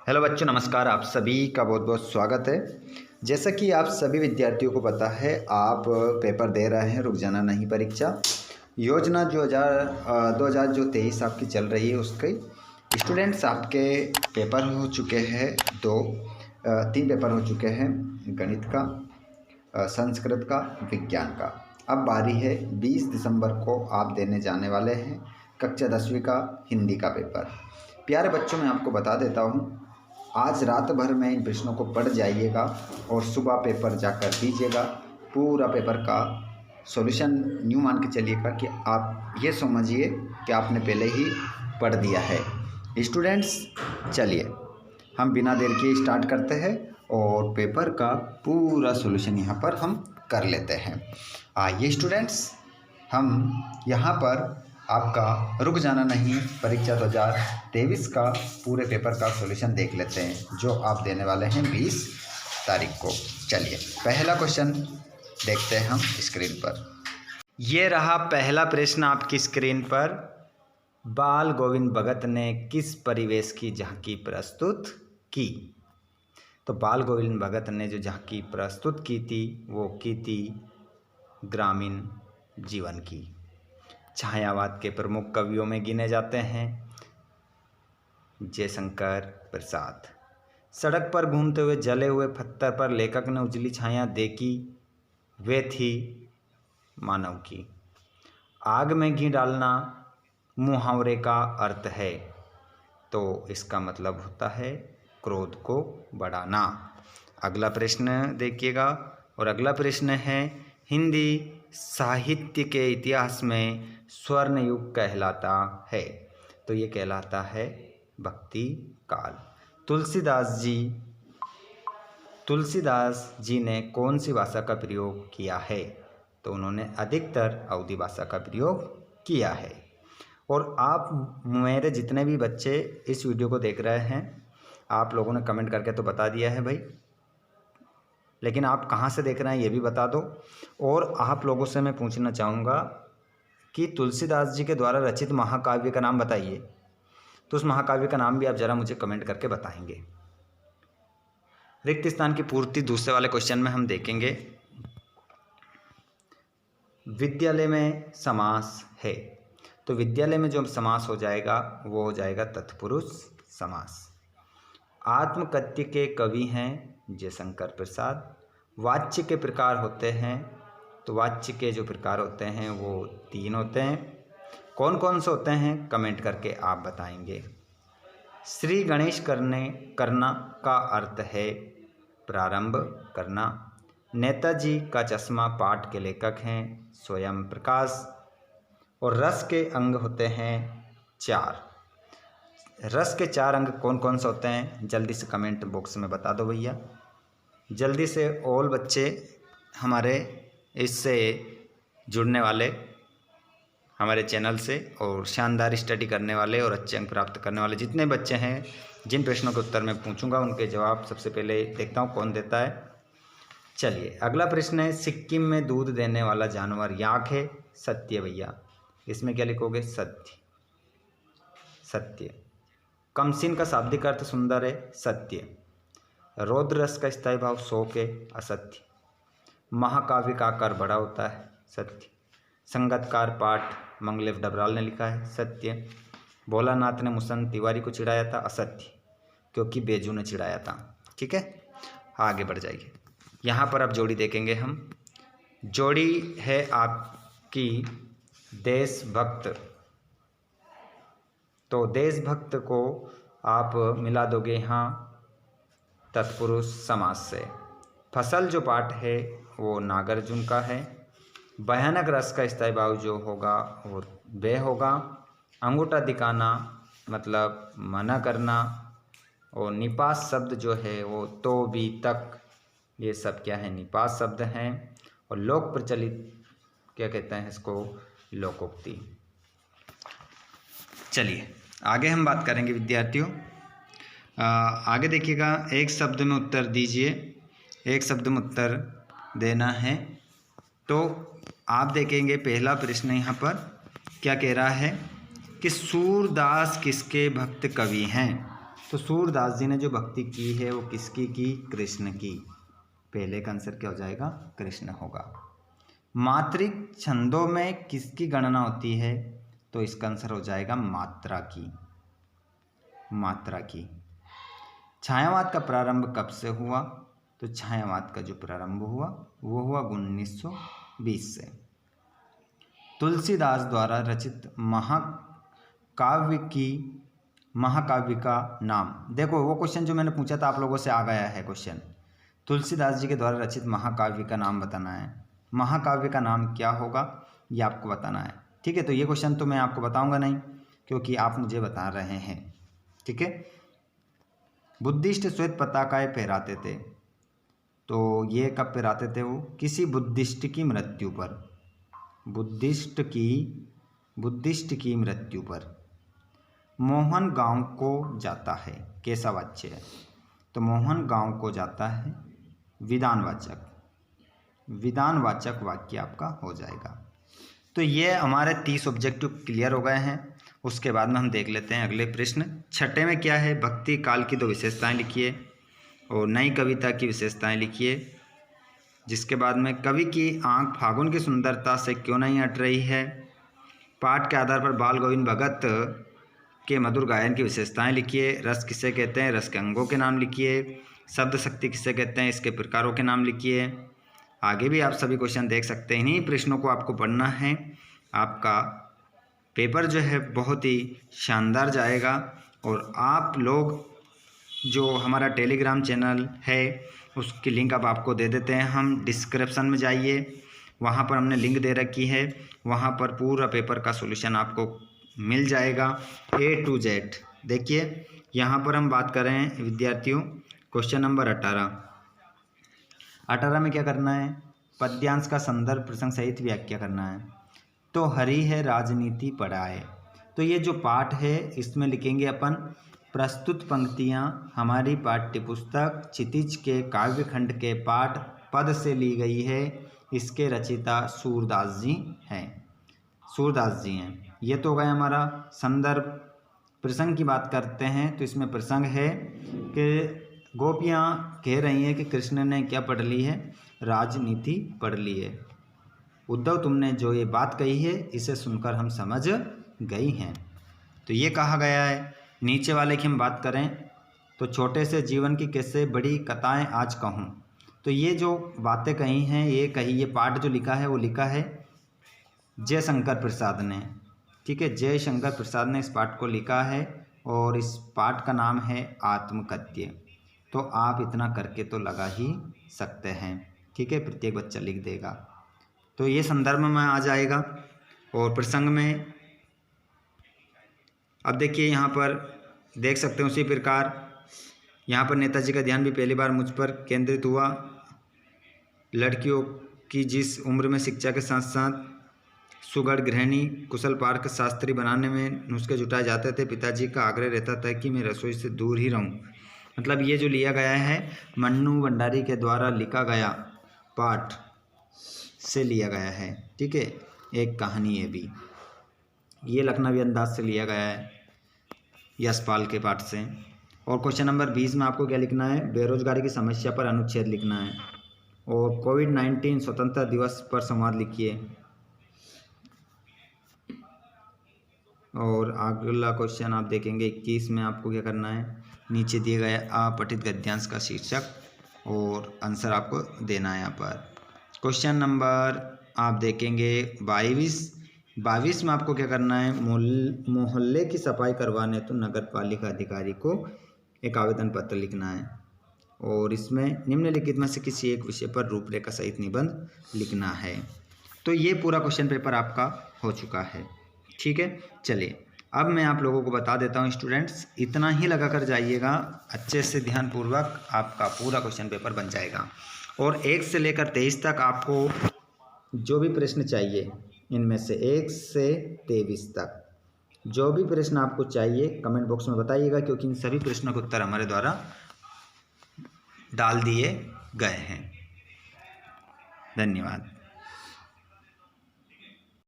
Hello बच्चों, नमस्कार। आप सभी का बहुत बहुत स्वागत है। जैसा कि आप सभी विद्यार्थियों को पता है, आप पेपर दे रहे हैं रुक जाना नहीं परीक्षा योजना जो 2023 आपकी चल रही है, उसके स्टूडेंट्स आपके पेपर हो चुके हैं। तीन पेपर हो चुके हैं, गणित का, संस्कृत का, विज्ञान का। अब बारी है 20 दिसंबर को आप देने जाने वाले हैं कक्षा 10वीं का हिंदी का पेपर। प्यारे बच्चों, मैं आपको बता देता हूँ, आज रात भर में इन प्रश्नों को पढ़ जाइएगा और सुबह पेपर जाकर दीजिएगा। पूरा पेपर का सॉल्यूशन न्यू मान के चलिएगा कि आप ये समझिए कि आपने पहले ही पढ़ दिया है। स्टूडेंट्स, चलिए हम बिना देर किए स्टार्ट करते हैं और पेपर का पूरा सॉल्यूशन यहाँ पर हम कर लेते हैं। आइए स्टूडेंट्स, हम यहाँ पर आपका रुक जाना नहीं परीक्षा 2023 का पूरे पेपर का सॉल्यूशन देख लेते हैं, जो आप देने वाले हैं 20 तारीख को। चलिए पहला क्वेश्चन देखते हैं हम स्क्रीन पर। ये रहा पहला प्रश्न आपकी स्क्रीन पर। बाल गोविंद भगत ने किस परिवेश की झांकी प्रस्तुत की? तो बाल गोविंद भगत ने जो झांकी प्रस्तुत की थी वो की थी ग्रामीण जीवन की। छायावाद के प्रमुख कवियों में गिने जाते हैं जयशंकर प्रसाद। सड़क पर घूमते हुए जले हुए पत्थर पर लेखक ने उजली छाया देखी, वे थी मानव की। आग में घी डालना मुहावरे का अर्थ है, तो इसका मतलब होता है क्रोध को बढ़ाना। अगला प्रश्न देखिएगा, और अगला प्रश्न है, हिंदी साहित्य के इतिहास में स्वर्ण युग कहलाता है? तो ये कहलाता है भक्ति काल। तुलसीदास जी ने कौन सी भाषा का प्रयोग किया है? तो उन्होंने अधिकतर अवधी भाषा का प्रयोग किया है। और आप मेरे जितने भी बच्चे इस वीडियो को देख रहे हैं, आप लोगों ने कमेंट करके तो बता दिया है भाई, लेकिन आप कहाँ से देख रहे हैं ये भी बता दो। और आप लोगों से मैं पूछना चाहूँगा कि तुलसीदास जी के द्वारा रचित महाकाव्य का नाम बताइए। तो उस महाकाव्य का नाम भी आप ज़रा मुझे कमेंट करके बताएंगे। रिक्त स्थान की पूर्ति दूसरे वाले क्वेश्चन में हम देखेंगे। विद्यालय में समास है, तो विद्यालय में जो समास हो जाएगा वो हो जाएगा तत्पुरुष समास। आत्मकथ्य के कवि हैं जयशंकर प्रसाद। वाच्य के प्रकार होते हैं, तो वाच्य के जो प्रकार होते हैं वो 3 होते हैं। कौन कौन से होते हैं कमेंट करके आप बताएंगे। श्री गणेश करना का अर्थ है प्रारंभ करना। नेताजी का चश्मा पाठ के लेखक हैं स्वयं प्रकाश। और रस के अंग होते हैं 4। रस के 4 अंग कौन कौन से होते हैं जल्दी से कमेंट बॉक्स में बता दो भैया। जल्दी से ऑल बच्चे हमारे इससे जुड़ने वाले, हमारे चैनल से, और शानदार स्टडी करने वाले और अच्छे अंक प्राप्त करने वाले जितने बच्चे हैं, जिन प्रश्नों के उत्तर मैं पूछूंगा उनके जवाब सबसे पहले देखता हूं कौन देता है। चलिए अगला प्रश्न है, सिक्किम में दूध देने वाला जानवर याक है? सत्य भैया। इसमें क्या लिखोगे? सत्य। सत्य। कमसीन का शाब्दिक अर्थ सुंदर है? सत्य। रौद्र रस का स्थायी भाव शोक है? असत्य। महाकाव्य का आकार बड़ा होता है? सत्य। संगतकार पाठ मंगलेव डबराल ने लिखा है? सत्य। भोलानाथ ने मुसन तिवारी को चिढ़ाया था? असत्य, क्योंकि बेजू ने चिढ़ाया था। ठीक है, आगे बढ़ जाइए। यहाँ पर अब जोड़ी देखेंगे हम। जोड़ी है आपकी देशभक्त, तो देशभक्त को आप मिला दोगे यहाँ तत्पुरुष समास से। फसल जो पाठ है वो नागार्जुन का है। भयानक रस का स्थायी भाव जो होगा वो वे होगा। अंगूठा दिखाना मतलब मना करना। और निपात शब्द जो है वो तो भी तक, ये सब क्या है? निपात शब्द हैं। और लोक प्रचलित क्या कहते हैं इसको? लोकोक्ति। चलिए आगे हम बात करेंगे विद्यार्थियों। आगे देखिएगा, एक शब्द में उत्तर दीजिए। एक शब्द में उत्तर देना है। तो आप देखेंगे पहला प्रश्न यहाँ पर क्या कह रहा है कि सूरदास किसके भक्त कवि हैं? तो सूरदास जी ने जो भक्ति की है वो किसकी की? कृष्ण की। पहले का आंसर क्या हो जाएगा? कृष्ण होगा। मात्रिक छंदों में किसकी गणना होती है? तो इसका आंसर हो जाएगा मात्रा की। मात्रा की। छायावाद का प्रारंभ कब से हुआ? तो छायावाद का जो प्रारंभ हुआ वो हुआ 1920 से। तुलसीदास द्वारा रचित महाकाव्य का नाम, देखो वो क्वेश्चन जो मैंने पूछा था आप लोगों से आ गया है क्वेश्चन। तुलसीदास जी के द्वारा रचित महाकाव्य का नाम बताना है। महाकाव्य का नाम क्या होगा ये आपको बताना है। ठीक है, तो ये क्वेश्चन तो मैं आपको बताऊंगा नहीं क्योंकि आप मुझे बता रहे हैं। ठीक है, बुद्धिस्ट श्वेत पताकाएं फहराते थे, तो ये कब फहराते थे? वो किसी बुद्धिस्ट की मृत्यु पर। बुद्धिस्ट की मृत्यु पर। मोहन गांव को जाता है, कैसा वाच्य है? तो मोहन गांव को जाता है विधानवाचक वाक्य आपका हो जाएगा। तो ये हमारे 30 ऑब्जेक्टिव क्लियर हो गए हैं। उसके बाद में हम देख लेते हैं अगले प्रश्न। छठे में क्या है? भक्ति काल की 2 विशेषताएं लिखिए और नई कविता की विशेषताएं लिखिए। जिसके बाद में कवि की आंख फागुन की सुंदरता से क्यों नहीं हट रही है? पाठ के आधार पर बाल गोविंद भगत के मधुर गायन की विशेषताएं लिखिए। रस किसे कहते हैं? रस के अंगों के नाम लिखिए। शब्द शक्ति किसे कहते हैं? इसके प्रकारों के नाम लिखिए। आगे भी आप सभी क्वेश्चन देख सकते हैं। इन्हीं प्रश्नों को आपको पढ़ना है। आपका पेपर जो है बहुत ही शानदार जाएगा। और आप लोग जो हमारा टेलीग्राम चैनल है उसकी लिंक अब आपको दे देते हैं हम। डिस्क्रिप्शन में जाइए, वहाँ पर हमने लिंक दे रखी है। वहाँ पर पूरा पेपर का सॉल्यूशन आपको मिल जाएगा A to Z। देखिए यहाँ पर हम बात कर रहे हैं विद्यार्थियों, क्वेश्चन नंबर 18 में क्या करना है? पद्यांश का संदर्भ प्रसंग सहित व्याख्या करना है। तो हरि है राजनीति पढ़ाए, तो ये जो पाठ है इसमें लिखेंगे अपन प्रस्तुत पंक्तियाँ हमारी पाठ्य पुस्तक क्षितिज के काव्यखंड के पाठ पद से ली गई है। इसके रचयिता सूरदास जी हैं। ये तो हो गया हमारा संदर्भ। प्रसंग की बात करते हैं तो इसमें प्रसंग है कि गोपियाँ कह रही हैं कि कृष्ण ने क्या पढ़ ली है? राजनीति पढ़ ली है। उद्धव तुमने जो ये बात कही है इसे सुनकर हम समझ गई हैं। तो ये कहा गया है। नीचे वाले की हम बात करें तो छोटे से जीवन की कैसे बड़ी कथाएं आज कहूँ। तो ये जो बातें कही हैं ये पाठ जो लिखा है वो लिखा है जयशंकर प्रसाद ने। ठीक है, जयशंकर प्रसाद ने इस पाठ को लिखा है और इस पाठ का नाम है आत्मकथ्य। तो आप इतना करके तो लगा ही सकते हैं। ठीक है, प्रत्येक बच्चा लिख देगा। तो ये संदर्भ में आ जाएगा और प्रसंग में अब देखिए यहाँ पर देख सकते हैं। उसी प्रकार यहाँ पर नेताजी का ध्यान भी पहली बार मुझ पर केंद्रित हुआ। लड़कियों की जिस उम्र में शिक्षा के साथ साथ सुगढ़ गृहिणी कुशल पार्क शास्त्री बनाने में नुस्खे जुटाए जाते थे, पिताजी का आग्रह रहता था कि मैं रसोई से दूर ही रहूं। मतलब ये जो लिया गया है मन्नू भंडारी के द्वारा लिखा गया पाठ से लिया गया है। ठीक है, एक कहानी है भी, ये लखनवी अंदाज से लिया गया है यशपाल के पाठ से। और क्वेश्चन नंबर 20 में आपको क्या लिखना है? बेरोजगारी की समस्या पर अनुच्छेद लिखना है और कोविड-19 स्वतंत्रता दिवस पर संवाद लिखिए। और अगला क्वेश्चन आप देखेंगे 21 में आपको क्या करना है? नीचे दिए गए अपठित गद्यांश का शीर्षक और आंसर आपको देना है यहाँ पर। क्वेश्चन नंबर आप देखेंगे 22 में आपको क्या करना है? मोहल्ले की सफाई करवाने तो नगर पालिका अधिकारी को एक आवेदन पत्र लिखना है और इसमें निम्नलिखित में से किसी एक विषय पर रूपरेखा सहित निबंध लिखना है। तो ये पूरा क्वेश्चन पेपर आपका हो चुका है। ठीक है, चलिए अब मैं आप लोगों को बता देता हूँ स्टूडेंट्स, इतना ही लगा कर जाइएगा, अच्छे से ध्यानपूर्वक आपका पूरा क्वेश्चन पेपर बन जाएगा। और 1 से लेकर 23 तक आपको जो भी प्रश्न चाहिए, इनमें से 1 से 23 तक जो भी प्रश्न आपको चाहिए कमेंट बॉक्स में बताइएगा, क्योंकि इन सभी प्रश्नों के उत्तर हमारे द्वारा डाल दिए गए हैं। धन्यवाद।